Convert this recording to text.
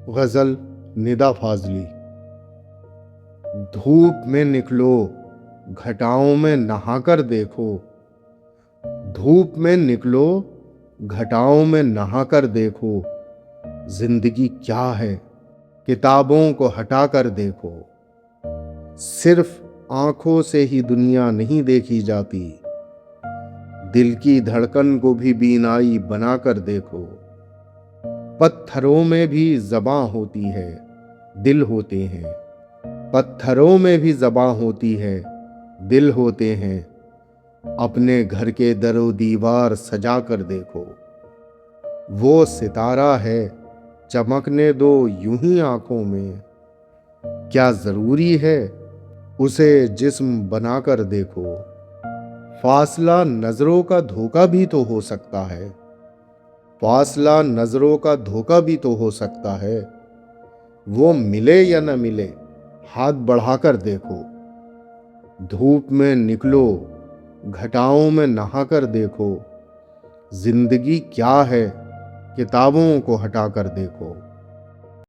गज़ल निदा फाज़ली। धूप में निकलो, घटाओं में नहाकर देखो। धूप में निकलो, घटाओं में नहाकर देखो। जिंदगी क्या है, किताबों को हटाकर देखो। सिर्फ आंखों से ही दुनिया नहीं देखी जाती, दिल की धड़कन को भी बीनाई बनाकर देखो। पत्थरों में भी ज़बां होती है, दिल होते हैं। पत्थरों में भी ज़बां होती है, दिल होते हैं। अपने घर के दरो दीवार सजा कर देखो। वो सितारा है, चमकने दो यूं ही आंखों में। क्या ज़रूरी है, उसे जिस्म बनाकर देखो। फासला नज़रों का धोखा भी तो हो सकता है। फासला नज़रों का धोखा भी तो हो सकता है। वो मिले या न मिले, हाथ बढ़ाकर देखो। धूप में निकलो, घटाओं में नहाकर देखो। जिंदगी क्या है, किताबों को हटाकर देखो।